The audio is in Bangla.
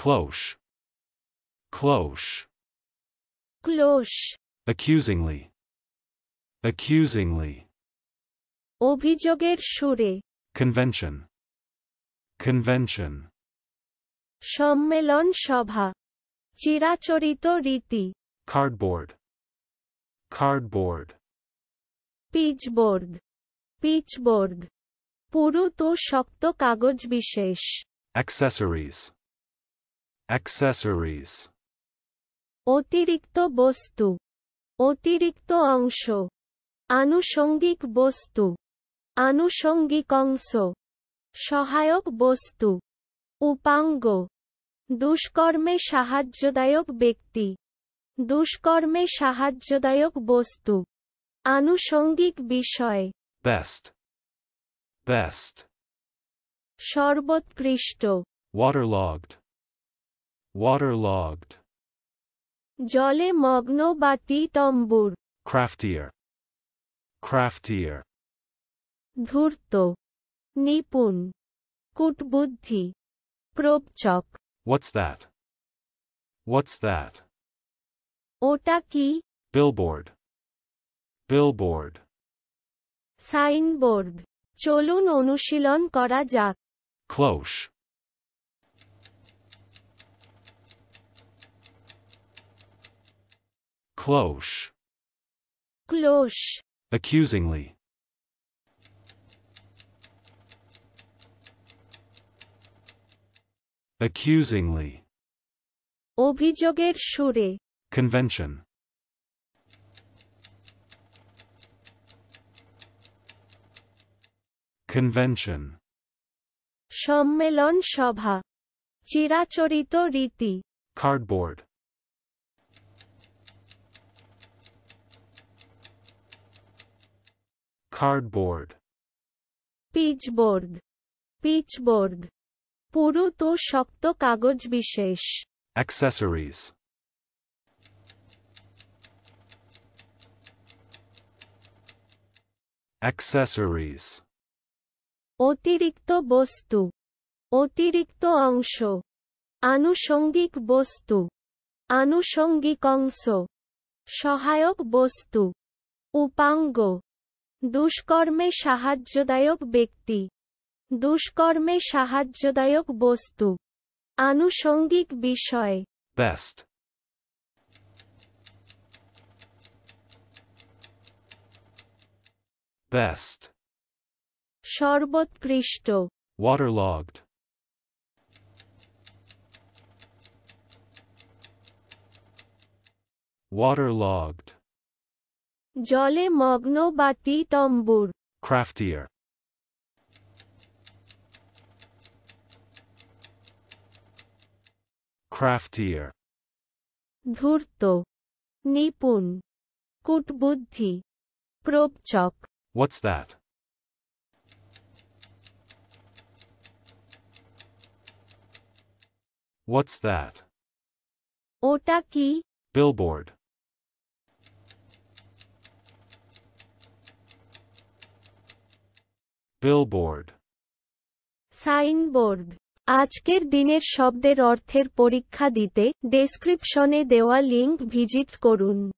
Cloche. Cloche. ক্লোশ, Accusingly. Accusingly. অভিযোগের সুরে, Convention. Convention. সম্মেলন সভা, চিরাচরিত রীতি, Cardboard. Cardboard. পিচবোর্ড, পিচবোর্ড, পুরু তো শক্ত কাগজ বিশেষ, Accessories. Accessories. অতিরিক্ত বস্তু, অতিরিক্ত অংশ, আনুষঙ্গিক বস্তু, আনুষঙ্গিক অংশ, সহায়ক বস্তু, উপাঙ্গ, দুষ্কর্মে সাহায্যদায়ক ব্যক্তি, দুষ্কর্মে সাহায্যদায়ক বস্তু, আনুষঙ্গিক বিষয়, Best. Best. সর্বোৎকৃষ্ট, Waterlogged. Waterlogged. জলে মগ্ন বা টি-টম্বুর, Craftier. Craftier. ধূর্ত, Nipun, কূটবুদ্ধি, প্রবচক, What's that? What's that? ওটা কি? Billboard. Billboard. সাইনবোর্ড, চলুন অনুশীলন করা যাক, Cloche. Cloche. ক্লোশ, Accusingly. Accusingly. অভিযোগের সুরে, Convention. Convention. সম্মেলন সভা, চিরাচরিত রীতি, Cardboard. Cardboard. পিচবোর্ড, পিচবোর্ড, পুরু তো শক্ত কাগজ বিশেষ, Accessories. Accessories. অতিরিক্ত বস্তু, অতিরিক্ত অংশ, আনুষঙ্গিক বস্তু, আনুষঙ্গিক অংশ, সহায়ক বস্তু, উপাঙ্গ, দুষ্কর্মে সাহায্যদায়ক ব্যক্তি, দুষ্কর্মে সাহায্যদায়ক বস্তু, আনুষঙ্গিক বিষয়, Best. Best. সর্বোৎকৃষ্ট, Waterlogged. Waterlogged. জলে মগ্ন বা টি-টম্বুর, Craftier. Craftier. ধূর্ত, Nipun, কূটবুদ্ধি, প্রবচক, What's that? What's that? ওটা কি? Billboard. Billboard. সাইনবোর্ড। আজকের দিনের শব্দের অর্থের পরীক্ষা দিতে ডেসক্রিপশনে দেওয়া লিংক ভিজিট করুন।